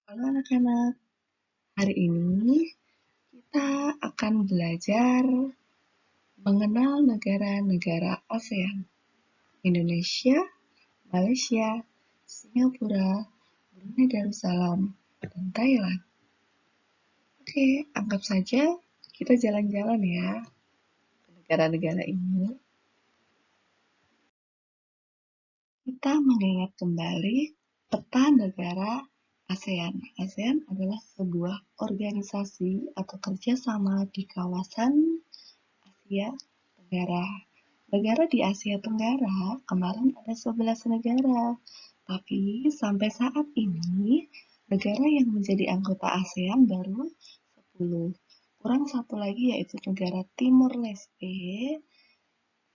Halo anak-anak, hari ini kita akan belajar mengenal negara-negara ASEAN, Indonesia, Malaysia, Singapura, Brunei Darussalam, dan Thailand. Oke, anggap saja kita jalan-jalan ya ke negara-negara ini. Kita mengingat kembali peta negara ASEAN. ASEAN adalah sebuah organisasi atau kerjasama di kawasan Asia Tenggara. Negara di Asia Tenggara kemarin ada 11 negara, tapi sampai saat ini negara yang menjadi anggota ASEAN baru 10. Kurang satu lagi yaitu negara Timor Leste.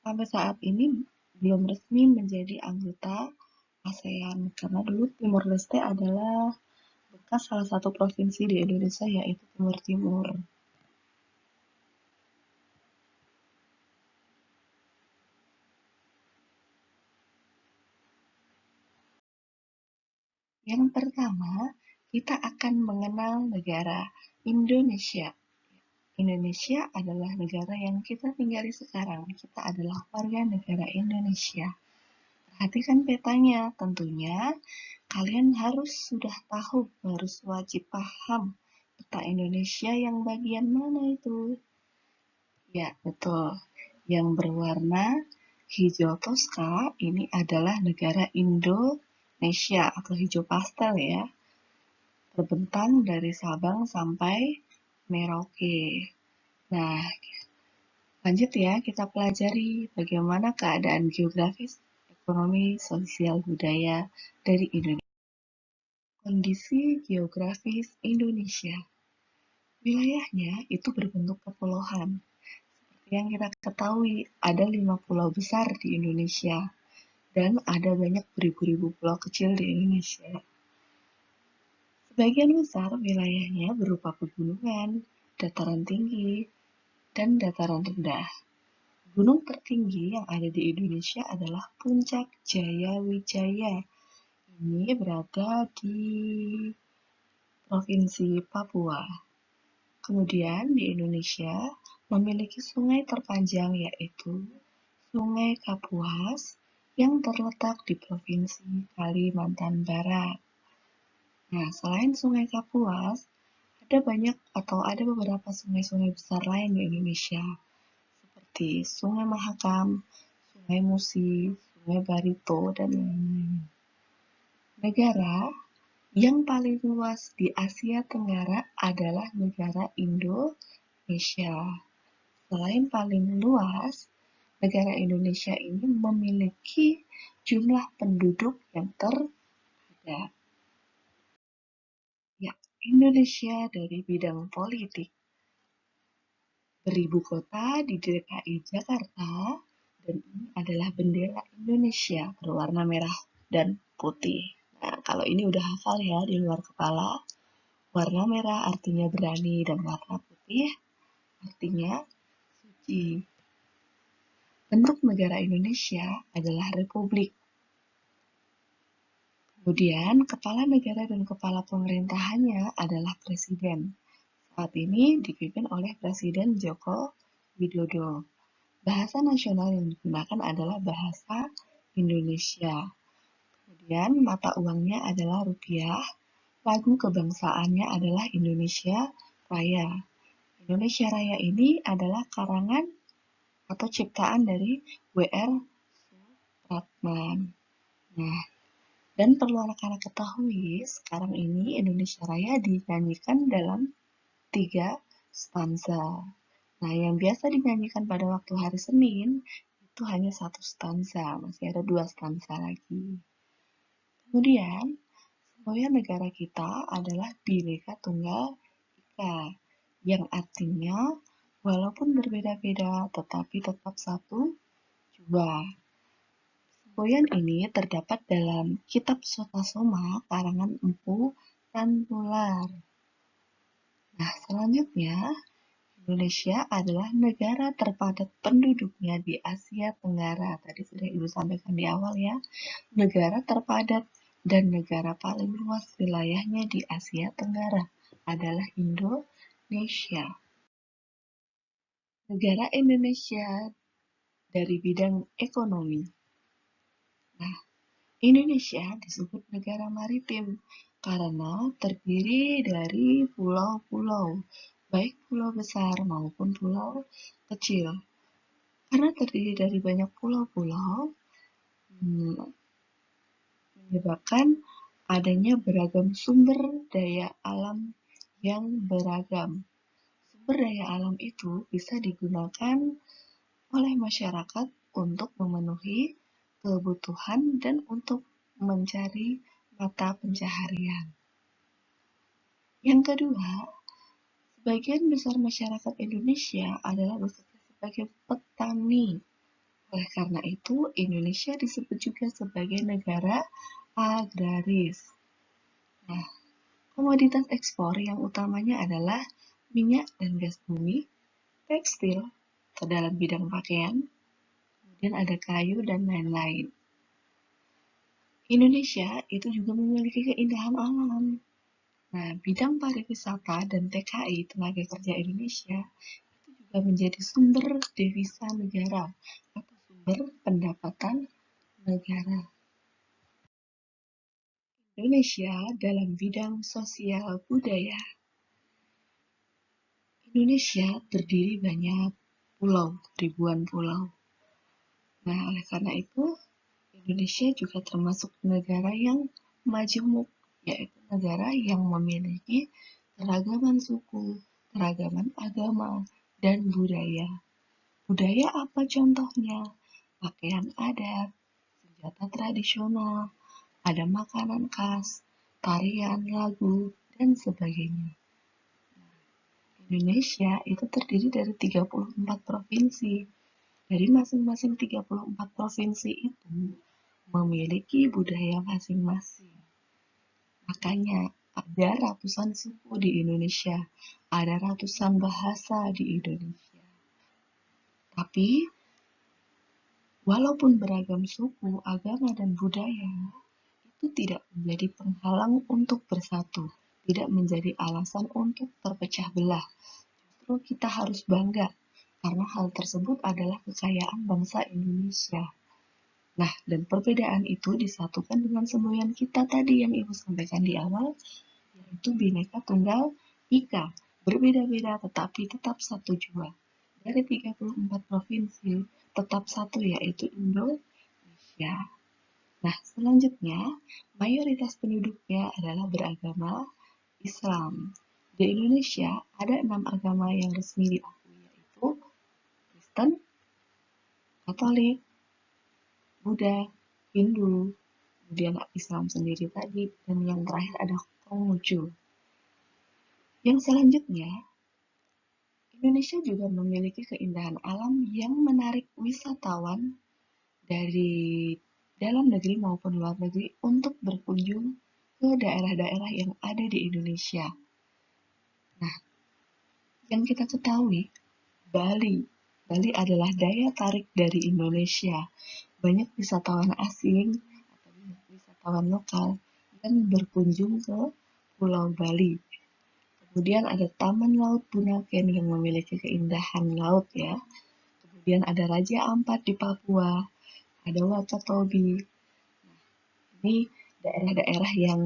Sampai saat ini belum resmi menjadi anggota ASEAN karena dulu Timor Leste adalah bekas salah satu provinsi di Indonesia yaitu Timur Timur. Yang pertama, kita akan mengenal negara Indonesia. Indonesia adalah negara yang kita tinggali sekarang. Kita adalah warga negara Indonesia. Perhatikan petanya, tentunya kalian harus sudah tahu, harus wajib paham peta Indonesia yang bagian mana itu. Ya, betul. Yang berwarna hijau toska ini adalah negara Indonesia atau hijau pastel ya. Terbentang dari Sabang sampai Merauke. Nah, lanjut ya, kita pelajari bagaimana keadaan geografis, ekonomi, sosial, budaya dari Indonesia. Kondisi geografis Indonesia. Wilayahnya itu berbentuk kepulauan. Seperti yang kita ketahui, ada 5 pulau besar di Indonesia dan ada banyak beribu-ribu pulau kecil di Indonesia. Sebagian besar wilayahnya berupa pegunungan, dataran tinggi, dan dataran rendah. Gunung tertinggi yang ada di Indonesia adalah Puncak Jayawijaya. Ini berada di Provinsi Papua. Kemudian di Indonesia memiliki sungai terpanjang yaitu Sungai Kapuas yang terletak di Provinsi Kalimantan Barat. Nah, selain Sungai Kapuas, ada beberapa sungai-sungai besar lain di Indonesia, seperti Sungai Mahakam, Sungai Musi, Sungai Barito, dan lain-lain. Negara yang paling luas di Asia Tenggara adalah negara Indonesia. Selain paling luas, negara Indonesia ini memiliki jumlah penduduk yang terpadat. Ya, Indonesia dari bidang politik beribu kota di DKI Jakarta, dan ini adalah bendera Indonesia berwarna merah dan putih. Nah, kalau ini udah hafal ya di luar kepala. Warna merah artinya berani dan warna putih artinya suci. Bentuk negara Indonesia adalah republik. Kemudian, kepala negara dan kepala pemerintahannya adalah presiden. Saat ini dipimpin oleh Presiden Joko Widodo. Bahasa nasional yang digunakan adalah bahasa Indonesia. Kemudian, mata uangnya adalah rupiah. Lagu kebangsaannya adalah Indonesia Raya. Indonesia Raya ini adalah karangan atau ciptaan dari W.R. Supratman. Nah, dan perlu anak-anak ketahui, sekarang ini Indonesia Raya dinyanyikan dalam 3 stanza. Nah, yang biasa dinyanyikan pada waktu hari Senin, itu hanya 1 stanza, masih ada 2 stanza lagi. Kemudian, semboyan negara kita adalah Bhinneka Tunggal Ika, yang artinya walaupun berbeda-beda tetapi tetap satu jua. Semboyan ini terdapat dalam Kitab Sutasoma karangan Empu Tantular. Nah, selanjutnya, Indonesia adalah negara terpadat penduduknya di Asia Tenggara. Tadi sudah Ibu sampaikan di awal ya, negara terpadat dan negara paling luas wilayahnya di Asia Tenggara adalah Indonesia. Negara Indonesia dari bidang ekonomi. Nah, Indonesia disebut negara maritim karena terdiri dari pulau-pulau, baik pulau besar maupun pulau kecil. Karena terdiri dari banyak pulau-pulau, menyebabkan adanya beragam sumber daya alam yang beragam. Sumber daya alam itu bisa digunakan oleh masyarakat untuk memenuhi kebutuhan dan untuk mencari mata pencaharian. Yang kedua, sebagian besar masyarakat Indonesia adalah bekerja sebagai petani. Oleh karena itu, Indonesia disebut juga sebagai negara agraris. Nah, komoditas ekspor yang utamanya adalah minyak dan gas bumi, tekstil, ke dalam bidang pakaian, kemudian ada kayu dan lain-lain. Indonesia itu juga memiliki keindahan alam. Nah, bidang pariwisata dan TKI, tenaga kerja Indonesia, itu juga menjadi sumber devisa negara atau sumber pendapatan negara. Indonesia dalam bidang sosial budaya. Indonesia terdiri banyak pulau, ribuan pulau. Nah, oleh karena itu, Indonesia juga termasuk negara yang majemuk, yaitu negara yang memiliki keragaman suku, keragaman agama, dan budaya. Budaya apa contohnya? Pakaian adat, senjata tradisional, ada makanan khas, tarian, lagu, dan sebagainya. Indonesia itu terdiri dari 34 provinsi. Dari masing-masing 34 provinsi itu memiliki budaya masing-masing. Makanya ada ratusan suku di Indonesia, ada ratusan bahasa di Indonesia. Tapi walaupun beragam suku, agama, dan budaya, itu tidak menjadi penghalang untuk bersatu, tidak menjadi alasan untuk terpecah belah. Justru kita harus bangga karena hal tersebut adalah kekayaan bangsa Indonesia. Nah, dan perbedaan itu disatukan dengan semboyan kita tadi yang Ibu sampaikan di awal, yaitu Bhinneka Tunggal Ika. Berbeda-beda tetapi tetap satu jua. Dari 34 provinsi, tetap satu yaitu Indonesia. Nah, selanjutnya, mayoritas penduduknya adalah beragama Islam. Di Indonesia, ada 6 agama yang resmi diakui, yaitu Kristen, Katolik, Buddha, Hindu, kemudian Islam sendiri tadi, dan yang terakhir ada Konghucu. Yang selanjutnya, Indonesia juga memiliki keindahan alam yang menarik wisatawan dari dalam negeri maupun luar negeri untuk berkunjung ke daerah-daerah yang ada di Indonesia. Nah, yang kita ketahui, Bali adalah daya tarik dari Indonesia. Banyak wisatawan asing atau wisatawan lokal yang berkunjung ke Pulau Bali. Kemudian ada Taman Laut Bunaken yang memiliki keindahan laut ya. Kemudian ada Raja Ampat di Papua, ada Wakatobi. Ini daerah-daerah yang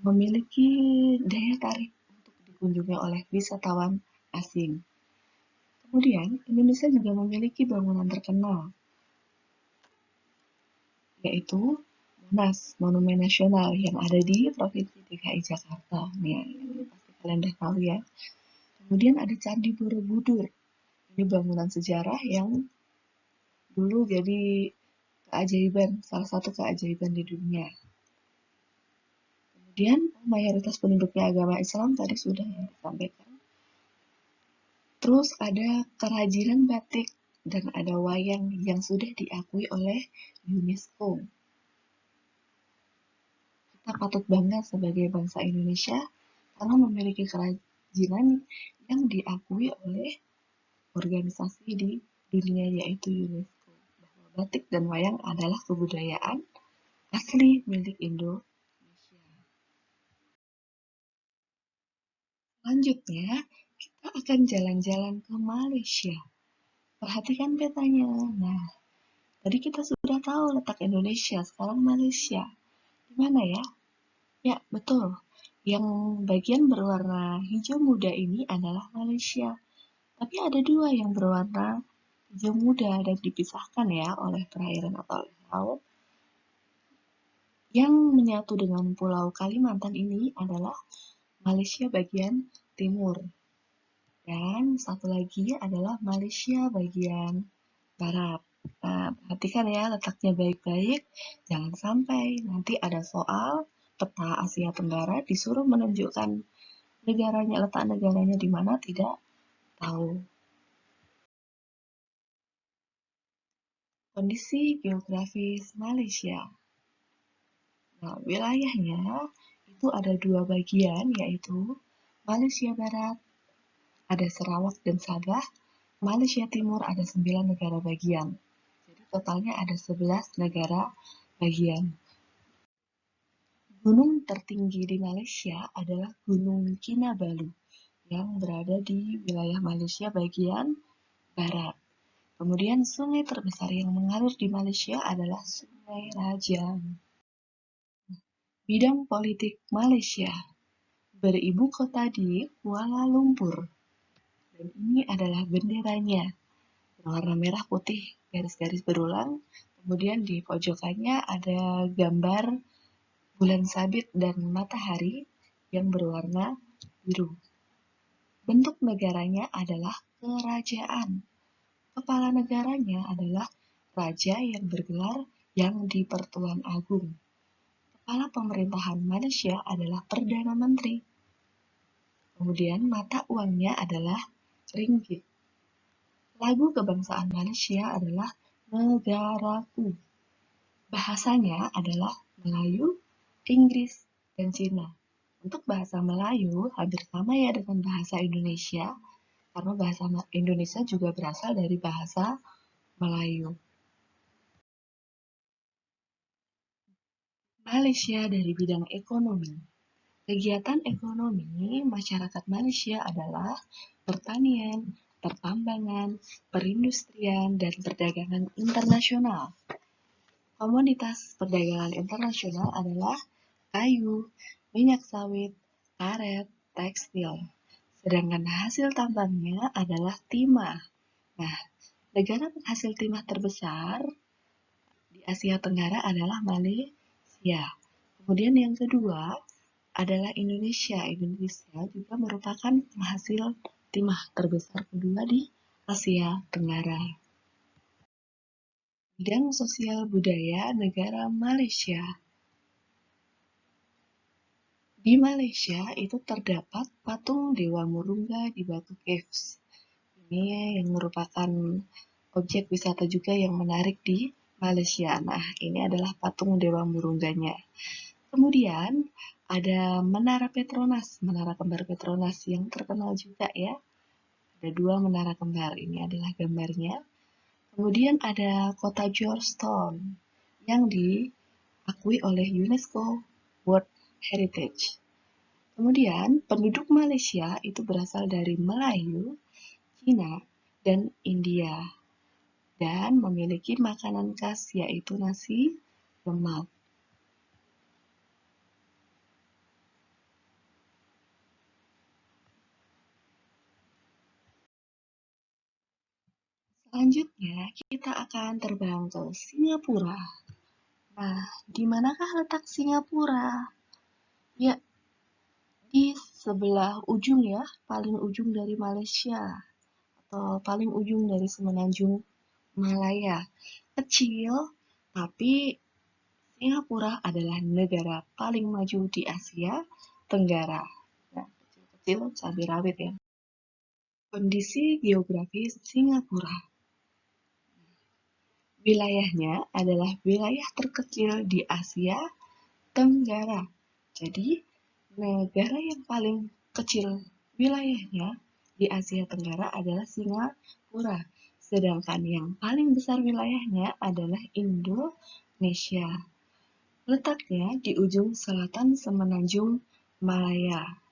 memiliki daya tarik untuk dikunjungi oleh wisatawan asing. Kemudian, Indonesia juga memiliki bangunan terkenal, yaitu Monas, Monumen Nasional yang ada di Provinsi DKI Jakarta. Nih, ini pasti kalian udah tahu ya. Kemudian ada Candi Borobudur. Ini bangunan sejarah yang dulu jadi keajaiban, salah satu keajaiban di dunia. Kemudian mayoritas penduduknya agama Islam tadi sudah disampaikan. Terus ada kerajinan batik dan ada wayang yang sudah diakui oleh UNESCO. Kita patut bangga sebagai bangsa Indonesia karena memiliki kerajinan yang diakui oleh organisasi di dunia yaitu UNESCO. Bahwa batik dan wayang adalah kebudayaan asli milik Indonesia. Selanjutnya, kita akan jalan-jalan ke Malaysia. Perhatikan petanya. Nah, tadi kita sudah tahu letak Indonesia, sekarang Malaysia. Di mana ya? Ya, betul. Yang bagian berwarna hijau muda ini adalah Malaysia. Tapi ada dua yang berwarna hijau muda dan dipisahkan ya oleh perairan atau oleh laut. Yang menyatu dengan Pulau Kalimantan ini adalah Malaysia bagian timur. Dan satu lagi adalah Malaysia bagian barat. Nah, perhatikan ya letaknya baik-baik. Jangan sampai nanti ada soal peta Asia Tenggara disuruh menunjukkan negaranya, letak negaranya di mana tidak tahu. Kondisi geografis Malaysia. Nah, wilayahnya itu ada dua bagian, yaitu Malaysia Barat, ada Sarawak dan Sabah, Malaysia Timur ada 9 negara bagian. Jadi totalnya ada 11 negara bagian. Gunung tertinggi di Malaysia adalah Gunung Kinabalu yang berada di wilayah Malaysia bagian barat. Kemudian sungai terbesar yang mengalir di Malaysia adalah Sungai Rajang. Bidang politik Malaysia beribu kota di Kuala Lumpur. Dan ini adalah benderanya, berwarna merah putih, garis-garis berulang. Kemudian di pojokannya ada gambar bulan sabit dan matahari yang berwarna biru. Bentuk negaranya adalah kerajaan. Kepala negaranya adalah raja yang bergelar yang di-Pertuan Agung. Kepala pemerintahan Malaysia adalah Perdana Menteri. Kemudian mata uangnya adalah ringgit. Lagu kebangsaan Malaysia adalah Negaraku. Bahasanya adalah Melayu, Inggris, dan Cina. Untuk bahasa Melayu hampir sama ya dengan bahasa Indonesia, karena bahasa Indonesia juga berasal dari bahasa Melayu. Malaysia dari bidang ekonomi. Kegiatan ekonomi masyarakat Malaysia adalah pertanian, pertambangan, perindustrian, dan perdagangan internasional. Komoditas perdagangan internasional adalah kayu, minyak sawit, karet, tekstil. Sedangkan hasil tambangnya adalah timah. Nah, negara penghasil timah terbesar di Asia Tenggara adalah Malaysia. Kemudian yang kedua adalah Indonesia. Indonesia juga merupakan penghasil timah terbesar kedua di Asia Tenggara. Bidang sosial budaya negara Malaysia. Di Malaysia itu terdapat patung Dewa Murungga di Batu Caves. Ini yang merupakan objek wisata juga yang menarik di Malaysia. Nah, ini adalah patung Dewa Murungganya. Kemudian ada Menara Petronas, Menara Kembar Petronas yang terkenal juga ya. Ada dua menara kembar, ini adalah gambarnya. Kemudian ada kota Georgetown yang diakui oleh UNESCO World Heritage. Kemudian penduduk Malaysia itu berasal dari Melayu, Cina, dan India. Dan memiliki makanan khas yaitu nasi lemak. Selanjutnya, kita akan terbang ke Singapura. Nah, di manakah letak Singapura? Ya, di sebelah ujung ya, paling ujung dari Malaysia, atau paling ujung dari semenanjung Malaya. Kecil, tapi Singapura adalah negara paling maju di Asia Tenggara. Nah, kecil-kecil cabai rawit ya. Kondisi geografis Singapura. Wilayahnya adalah wilayah terkecil di Asia Tenggara. Jadi, negara yang paling kecil wilayahnya di Asia Tenggara adalah Singapura. Sedangkan yang paling besar wilayahnya adalah Indonesia. Letaknya di ujung selatan Semenanjung Malaya,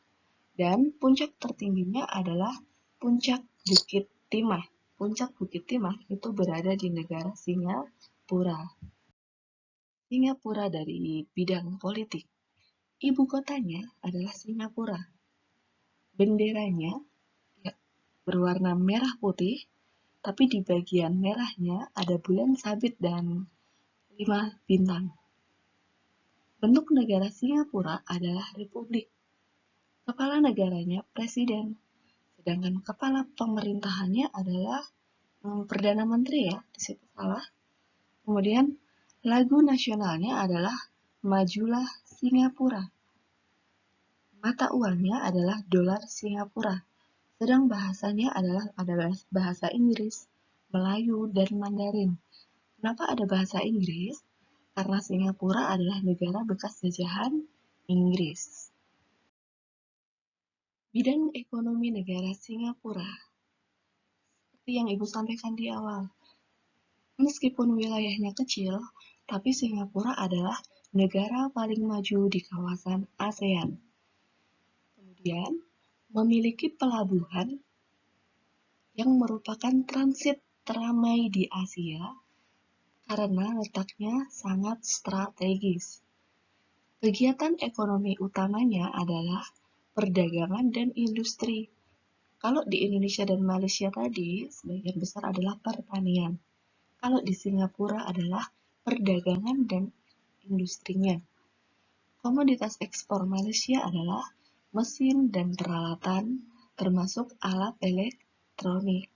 dan puncak tertingginya adalah Puncak Bukit Timah. Puncak Bukit Timah itu berada di negara Singapura. Singapura dari bidang politik. Ibu kotanya adalah Singapura. Benderanya ya, berwarna merah putih, tapi di bagian merahnya ada bulan sabit dan 5 bintang. Bentuk negara Singapura adalah republik. Kepala negaranya presiden, sedangkan kepala pemerintahannya adalah perdana menteri ya, di situ salah. Kemudian lagu nasionalnya adalah Majulah Singapura. Mata uangnya adalah dolar Singapura. Sedang bahasanya adalah bahasa Inggris, Melayu, dan Mandarin. Kenapa ada bahasa Inggris? Karena Singapura adalah negara bekas jajahan Inggris. Bidang ekonomi negara Singapura, seperti yang Ibu sampaikan di awal, meskipun wilayahnya kecil, tapi Singapura adalah negara paling maju di kawasan ASEAN. Kemudian, memiliki pelabuhan yang merupakan transit teramai di Asia karena letaknya sangat strategis. Kegiatan ekonomi utamanya adalah perdagangan dan industri. Kalau di Indonesia dan Malaysia tadi, sebagian besar adalah pertanian. Kalau di Singapura adalah perdagangan dan industrinya. Komoditas ekspor Malaysia adalah mesin dan peralatan, termasuk alat elektronik.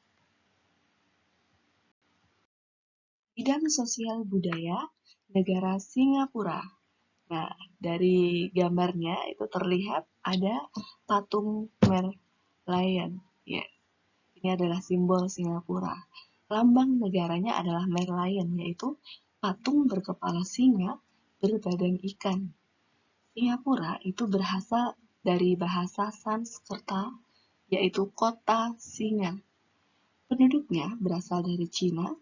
Bidang sosial budaya negara Singapura. Nah, dari gambarnya itu terlihat ada patung Merlion. Ya, ini adalah simbol Singapura. Lambang negaranya adalah Merlion, yaitu patung berkepala singa berbadan ikan. Singapura itu berasal dari bahasa Sanskerta, yaitu kota singa. Penduduknya berasal dari Cina,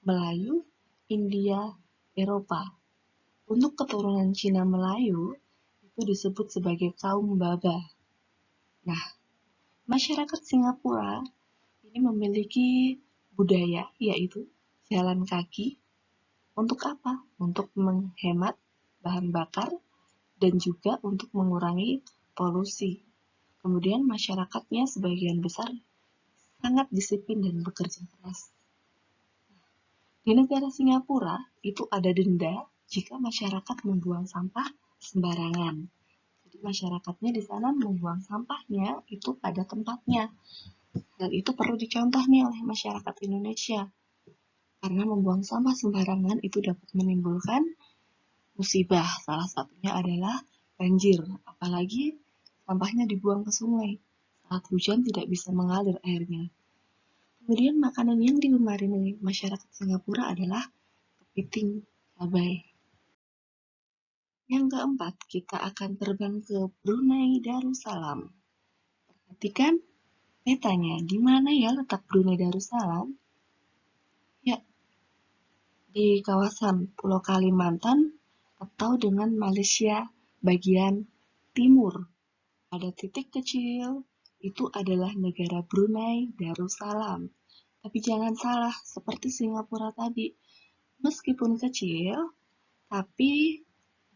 Melayu, India, Eropa. Untuk keturunan Cina Melayu, itu disebut sebagai kaum Baba. Nah, masyarakat Singapura ini memiliki budaya, yaitu jalan kaki. Untuk apa? Untuk menghemat bahan bakar dan juga untuk mengurangi polusi. Kemudian masyarakatnya sebagian besar sangat disiplin dan bekerja keras. Di negara Singapura itu ada denda jika masyarakat membuang sampah sembarangan. Jadi masyarakatnya di sana membuang sampahnya itu pada tempatnya. Dan itu perlu dicontoh nih oleh masyarakat Indonesia. Karena membuang sampah sembarangan itu dapat menimbulkan musibah. Salah satunya adalah banjir. Apalagi sampahnya dibuang ke sungai. Saat hujan tidak bisa mengalir airnya. Kemudian makanan yang digemari masyarakat Singapura adalah kepiting cabai. Yang keempat, kita akan terbang ke Brunei Darussalam. Perhatikan petanya, di mana ya letak Brunei Darussalam? Ya, di kawasan Pulau Kalimantan atau dengan Malaysia bagian timur. Ada titik kecil, itu adalah negara Brunei Darussalam. Tapi jangan salah, seperti Singapura tadi, meskipun kecil, tapi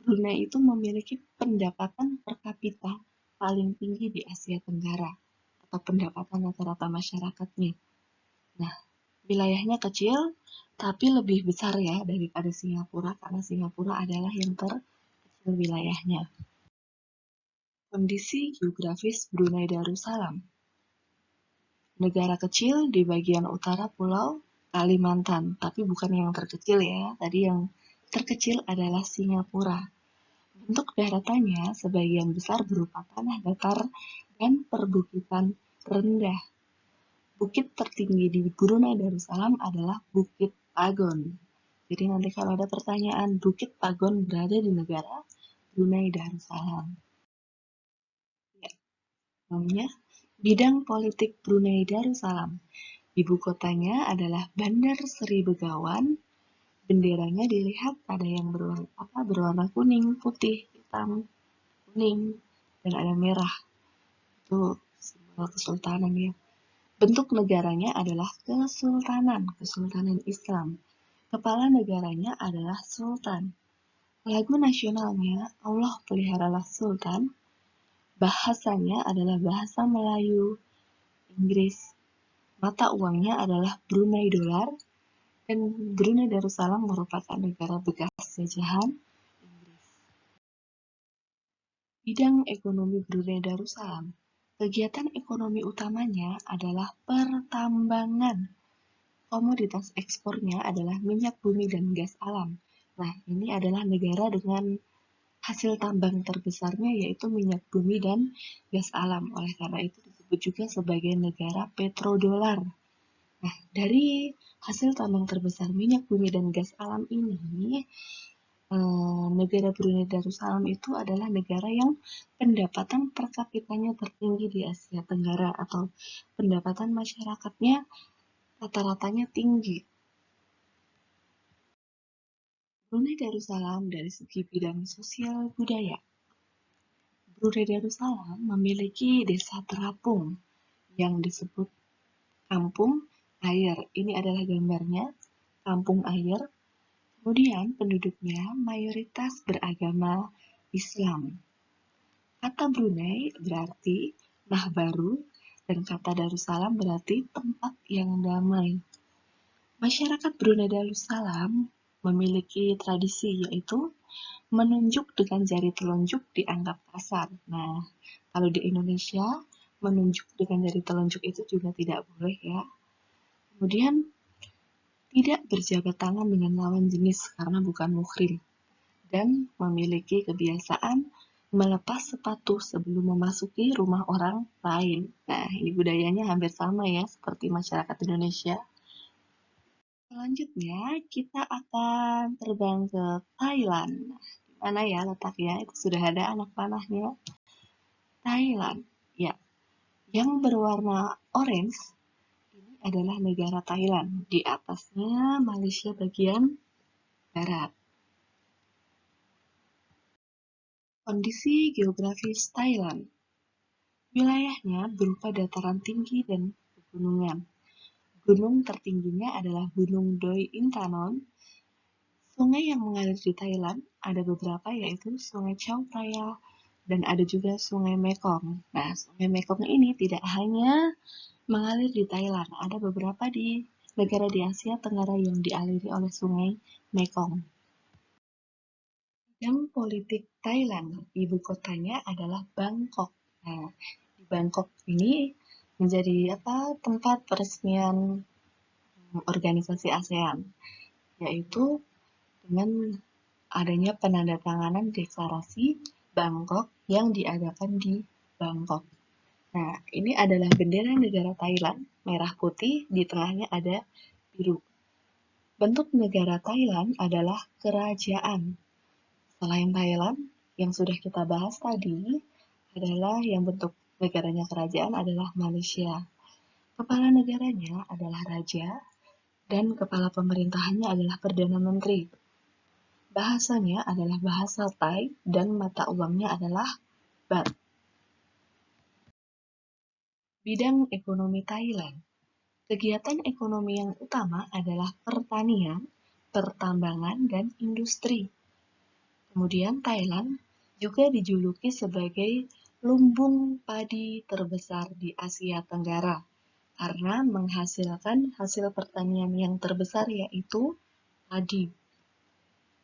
Brunei itu memiliki pendapatan per kapita paling tinggi di Asia Tenggara atau pendapatan rata-rata masyarakatnya. Nah, wilayahnya kecil tapi lebih besar ya daripada Singapura karena Singapura adalah yang terkecil wilayahnya. Kondisi geografis Brunei Darussalam. Negara kecil di bagian utara Pulau Kalimantan, tapi bukan yang terkecil ya. Tadi yang terkecil adalah Singapura. Bentuk daratannya sebagian besar berupa tanah datar dan perbukitan rendah. Bukit tertinggi di Brunei Darussalam adalah Bukit Pagon. Jadi nanti kalau ada pertanyaan, Bukit Pagon berada di negara Brunei Darussalam. Ya, namanya bidang politik Brunei Darussalam. Ibu kotanya adalah Bandar Seri Begawan, Benderanya dilihat ada yang berwarna kuning, putih, hitam, kuning, dan ada merah. Itu simbol kesultanan ya. Bentuk negaranya adalah Kesultanan Islam. Kepala negaranya adalah Sultan. Lagu nasionalnya Allah Peliharalah Sultan. Bahasanya adalah bahasa Melayu, Inggris. Mata uangnya adalah Brunei Dolar. Dan Brunei Darussalam merupakan negara bekas jajahan Inggris. Bidang ekonomi Brunei Darussalam. Kegiatan ekonomi utamanya adalah pertambangan. Komoditas ekspornya adalah minyak bumi dan gas alam. Nah, ini adalah negara dengan hasil tambang terbesarnya yaitu minyak bumi dan gas alam. Oleh karena itu disebut juga sebagai negara petrodolar. Nah, dari hasil tambang terbesar minyak bumi dan gas alam ini, negara Brunei Darussalam itu adalah negara yang pendapatan per kapitanya tertinggi di Asia Tenggara atau pendapatan masyarakatnya rata-ratanya tinggi. Brunei Darussalam dari segi bidang sosial budaya. Brunei Darussalam memiliki desa terapung yang disebut kampung air. Ini adalah gambarnya, kampung air. Kemudian penduduknya mayoritas beragama Islam. Kata Brunei berarti Mahbaru dan kata Darussalam berarti tempat yang damai. Masyarakat Brunei Darussalam memiliki tradisi yaitu menunjuk dengan jari telunjuk dianggap kasar. Nah, kalau di Indonesia menunjuk dengan jari telunjuk itu juga tidak boleh ya. Kemudian tidak berjabat tangan dengan lawan jenis karena bukan muhrim. Dan memiliki kebiasaan melepas sepatu sebelum memasuki rumah orang lain. Nah, ini budayanya hampir sama ya, seperti masyarakat Indonesia. Selanjutnya, kita akan terbang ke Thailand. Di mana ya letaknya? Itu sudah ada anak panahnya. Thailand, ya. Yang berwarna orange, ini adalah negara Thailand. Di atasnya Malaysia bagian barat. Kondisi geografis Thailand. Wilayahnya berupa dataran tinggi dan pegunungan. Gunung tertingginya adalah Gunung Doi Intanon. Sungai yang mengalir di Thailand ada beberapa yaitu Sungai Chao Phraya dan ada juga Sungai Mekong. Nah, Sungai Mekong ini tidak hanya mengalir di Thailand, ada beberapa di negara di Asia Tenggara yang dialiri oleh Sungai Mekong. Bidang politik Thailand, ibu kotanya adalah Bangkok. Nah, di Bangkok ini menjadi tempat peresmian organisasi ASEAN, yaitu dengan adanya penandatanganan deklarasi Bangkok yang diadakan di Bangkok. Nah, ini adalah bendera negara Thailand, merah putih, di tengahnya ada biru. Bentuk negara Thailand adalah kerajaan. Selain Thailand, yang sudah kita bahas tadi, adalah yang bentuk negaranya kerajaan adalah Malaysia. Kepala negaranya adalah raja, dan kepala pemerintahannya adalah Perdana Menteri. Bahasanya adalah bahasa Thai, dan mata uangnya adalah baht. Bidang ekonomi Thailand. Kegiatan ekonomi yang utama adalah pertanian, pertambangan, dan industri. Kemudian Thailand juga dijuluki sebagai lumbung padi terbesar di Asia Tenggara karena menghasilkan hasil pertanian yang terbesar yaitu padi.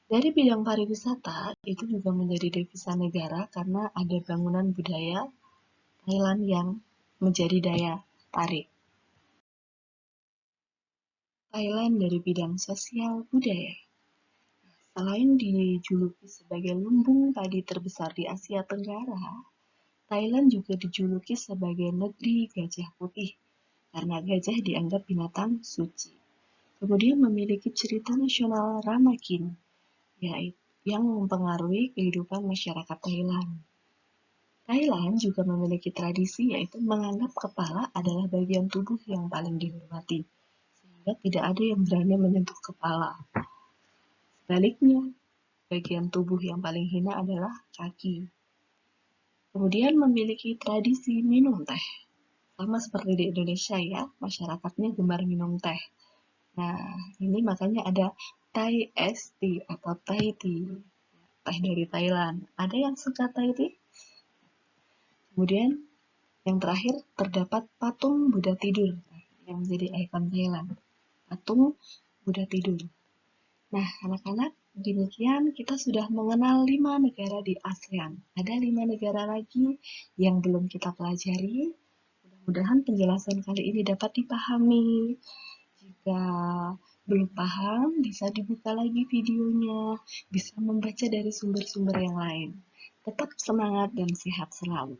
Dari bidang pariwisata itu juga menjadi devisa negara karena ada bangunan budaya Thailand yang menjadi daya tarik. Thailand dari bidang sosial budaya. Selain dijuluki sebagai lumbung padi terbesar di Asia Tenggara, Thailand juga dijuluki sebagai negeri gajah putih karena gajah dianggap binatang suci. Kemudian memiliki cerita nasional Ramakin, yaitu yang mempengaruhi kehidupan masyarakat Thailand. Thailand juga memiliki tradisi yaitu menganggap kepala adalah bagian tubuh yang paling dihormati, sehingga tidak ada yang berani menyentuh kepala. Baliknya, bagian tubuh yang paling hina adalah kaki. Kemudian memiliki tradisi minum teh. Sama seperti di Indonesia ya, masyarakatnya gemar minum teh. Nah, ini makanya ada Thai iced tea atau Thai tea, teh dari Thailand. Ada yang suka Thai tea? Kemudian yang terakhir terdapat patung Buddha tidur yang menjadi ikon Thailand. Patung Buddha tidur. Nah, anak-anak, demikian kita sudah mengenal 5 negara di ASEAN. Ada 5 negara lagi yang belum kita pelajari. Mudah-mudahan penjelasan kali ini dapat dipahami. Jika belum paham, bisa dibuka lagi videonya, bisa membaca dari sumber-sumber yang lain. Tetap semangat dan sehat selalu.